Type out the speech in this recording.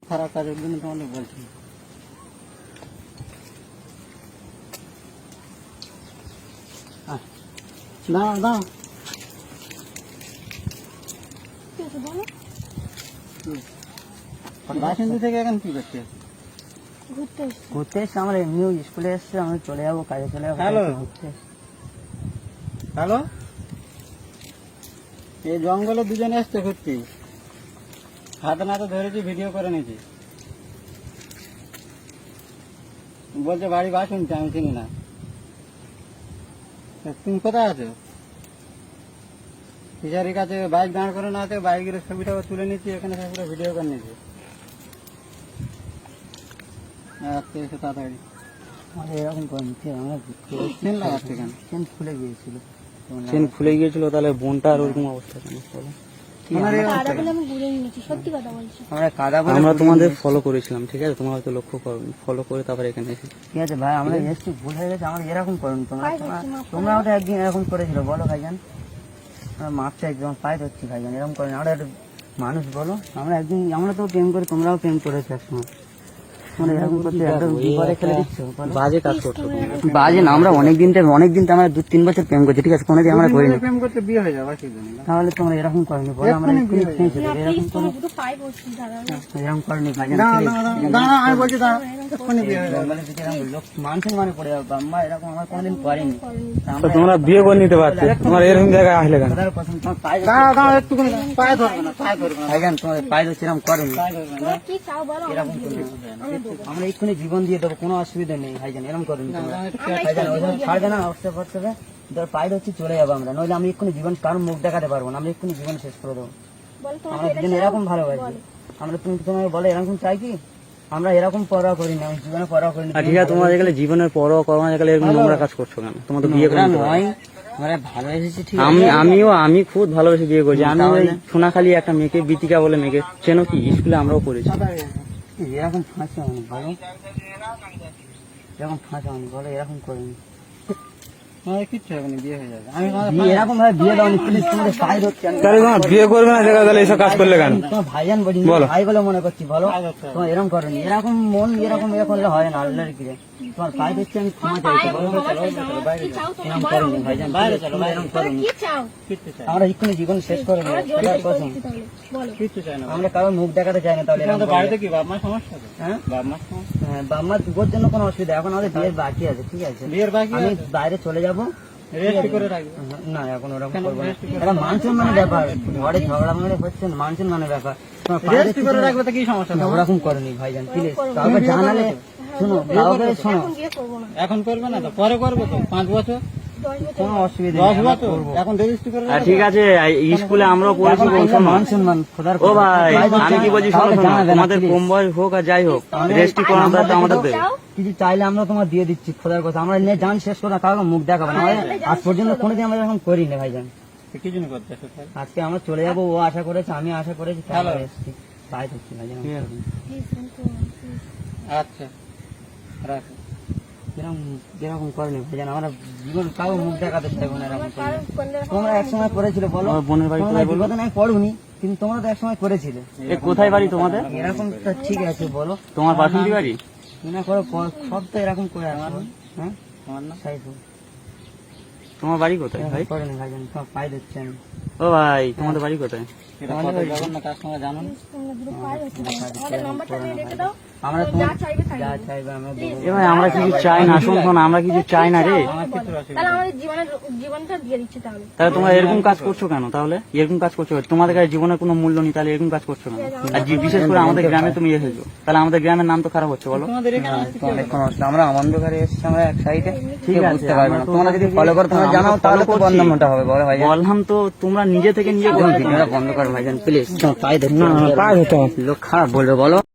খারাপ কাজের জন্য তোমাদের বলছি। দাও দাও বাসন্তী থেকে এখন কি করছে? ঘুরতে এসছে। আমরা এমনিও স্কুলে এসছে, আমি চলে যাবো, কাজে চলে যাবো। হ্যালো ঘুরতে হ্যালো, এই জঙ্গলে দুজনে এসছে ঘুরতে, হাতে নাতে ধরেছি, ভিডিও করে নিয়েছি। বলছে বাড়ি বাসন্তী, আমি চিনি না। তুমি কোথায় আছো? টিচারের কাছে বাইক দাঁড় করে না আছে, বাইকের ছবিটা তুলে নিচ্ছি, এখানে পুরো ভিডিও করে নিয়েছি। আজকে এসে তাড়াতাড়ি এরকম করেন, আমরা চেন লাগাচ্ছে কেন? চেন খুলে গিয়েছিল। চেন খুলে গিয়েছিল, তাহলে বোনটা আর ওরকম অবস্থা কেন? আমরা তোমাদের ফলো করেছিলাম, ঠিক আছে? তোমরা হয়তো লক্ষ্য করো, ফলো করে তারপরে এখানে এসে। ঠিক আছে ভাই, আমরা এসছি, ভুল হয়ে গেছে। আমরা এরকম করুন, তোমরা ওটা একদিন এরকম করেছিল, বলো ভাইজান। আমরা মাপটা একদম পায়ে ধরছি ভাইজান, এরকম করেন। আমরা মানুষ, বলো। আমরা একদিন, আমরা তো প্রেম করি, তোমরাও প্রেম করেছো একসময়। মানে এরকম করতে একদম বিপদে ফেলে দিচ্ছ, বাজে কাজ করছো। বাজে না, আমরা অনেকদিন তো আমরা 2-3 বছর প্রেম করছি, ঠিক আছে? কোনোদিন আমরা করিনি। প্রেম করতে বিয়ে হয়ে যাবে, তাহলে তোমরা এরকম করনি, বলো। আমরা এক্ষুনি খেয়েছি, এরকম করনি ভাইজান। আমি বলছি এক্ষুনি বিয়ে হয়ে যাবে। মান সম্মানে পড়ে যাবো, আম্মা এরকম আমরা কোনোদিন করিনি। তোমরা বিয়ে করে নিতে পারছো, তোমার এরকম জায়গায় আসলে কেন? একটুখানি পায়ে ধরবে না, পায়ে ধরবে না, ভাইজান তোমাদের পায়ে ধরছি, এরকম করেনি, পায়ে ধরবে না। এরকম করনি। আমরা এক্ষুনি জীবন দিয়ে দেবো, কোনো অসুবিধা নেই ভাইজান, এরকম করেনি তোমরা। ভাইজান ওইভাবে ছাড়বে না, অবস্থা করতে ধর পায়ে ধরছি, চলে যাবো আমরা। নইলে আমি এক্ষুনি জীবন কারোর মুখ দেখাতে পারবো না, আমরা এক্ষুনি জীবন শেষ করে দেবো। আমরা দুজন এরকম ভালোবাসি, আমরা তুমি তোমাকে বলে এরকম চাই কি? আমরা এরকম পরোয়া করি না, আমি জীবনে পরোয়া করি না। ঠিক আছে, তোমরা যেগুলো জীবনের পরোয়া করো না, যেগুলো এরকম নোংরা কাজ করছো কেন? তোমার তো বিয়ে করে নিতে পারো। আমরা ভালোবেসেছি, ঠিক আমি খুব ভালোবেসে বিয়ে করছি। আমি ওই সোনাখালি একটা মেয়েকে, বিতিকা বলে মেয়েকে চেনো কি? স্কুলে আমরাও করেছি। এরকম ফাঁসা হয়নি, বলো। এরকম ফাঁসা হয়নি, বলো। এরকম করিনি, কিচ্ছু হবে না, বিয়ে হয়ে যাবে। এরকম ভাবে বিয়ে দাওনি, প্লিজ। তোমাদের পায়ে ধরছি। তাহলে তোমার বিয়ে করবে না, তাহলে এইসব কাজ করলে কেন? তোমার ভাইজান বলি, ভাই বলে মনে করছি, বলো। তোমার এরকম করেনি, এরকম মন এরকম ইয়ে করলে হয় না, আল্লাহর কি। তোমার পায়ে ধরছি, আমি ক্ষমা চাইছি, বলো। এরকম করেনি ভাইজান, বাইরে চলো, এরকম করেনি। আমরা এক্ষুনি জীবন শেষ করে দেবো, আমরা কারোর মুখ দেখাতে চাই না। তাহলে বাড়িতে কি বাপ মা সমস্যা? হ্যাঁ, বাপ মা সমস্যা, হ্যাঁ, বাপ মা দুটোর জন্য কোনো অসুবিধা। এখন আমাদের বিয়ের বাকি আছে, ঠিক আছে? বিয়ের বাকি, আমি বাইরে চলে যাবো, রেস্ট করে রাখবে না। এখন ওরকম করবো না, এটা মান সম্মানের ব্যাপার। ঘরে ঝগড়া মানে হচ্ছে মান সম্মানের ব্যাপার। রেস্ট করে রাখবে তো কি সমস্যা? ওরকম করেনি ভাইজান, প্লিজ। কাউকে জানালে শোনো, কাউকে শোনো, এখন করবে না তো পরে করবে তো, 5 বছর কোনো অসুবিধা 10 নেই। বছর এখন রেজিস্ট্রি করে রাখবে। ঠিক আছে, স্কুলে আমরাও পড়েছি। মান সম্মান, খোদার ও ভাই, আমি কি বলছি শোনো, তোমাদের কম বয়স হোক আর যাই হোক, রেস্টি করানো তো আমাদের দেবে। কিছু চাইলে আমরা তোমার দিয়ে দিচ্ছি, খোদার কথা। আমরা নিয়ে জান শেষ করে কাউকে মুখ দেখাবো না। আজ পর্যন্ত কোনোদিন আমরা এরকম করি না ভাইজান। কি জন্য করতে? আজকে আমরা চলে যাবো, ও আশা করেছে, আমি আশা করেছি, তাহলে এসেছি। তাই দিচ্ছি ভাইজান। আচ্ছা রাখ। এরকম করেনি ভাইজান, আমরা জীবন কাউ মুখ দেখাতে চাইবো না। এরকম তোমরা একসময় করেছিলে, বলো। বোনের বাড়ি বিপদে নাই পড়ুনি, কিন্তু তোমরা তো একসময় করেছিলে। কোথায় বাড়ি তোমাদের? এরকম তো ঠিক আছে, বলো। তোমার বাসন্তী বাড়ি? না করো, সব তো এরকম করে আসো। হ্যাঁ, আমার না সাইফুল। তোমার বাড়ি কোথায় ভাই? করেনি ভাইজান, সব পায়ে দিচ্ছি আমি। ও ভাই, তোমাদের বাড়ি কোথায়? এটা কত জঘন্য কাজ তোমরা জানো না? আমরা তোমার যা চাইবে আমরা দেবো। এ ভাই, আমরা কিছু চাই না, শোন, আমরা কিছু চাই না রে। তাহলে তোমরা এরকম কাজ করছো কেন? তাহলে এরকম কাজ করছো, তোমাদের কাছে জীবনের কোনো মূল্য নেই, তাহলে এরকম কাজ করছো কেন? আর বিশেষ করে আমাদের গ্রামে তুমি এসেছো, তাহলে আমাদের গ্রামের নাম তো খারাপ হচ্ছে, বলো। তোমাদের এখানে অনেক কোনো অসুবিধা, আমরা আনন্দ ঘরে এসেছি, আমরা এক সাইডে, ঠিক আছে? বুঝতে পারবে না, তোমরা যদি ফলো করো, তোমরা জানাও, তাহলে তো বন্ধমটা হবে, বলো ভাই। বললাম তো, তোমরা নিজে থেকে নিজে বন্ধ করো ভাইজান, প্লিজ। পায়ে ধরতে লোক খারাপ বলবে, বলো।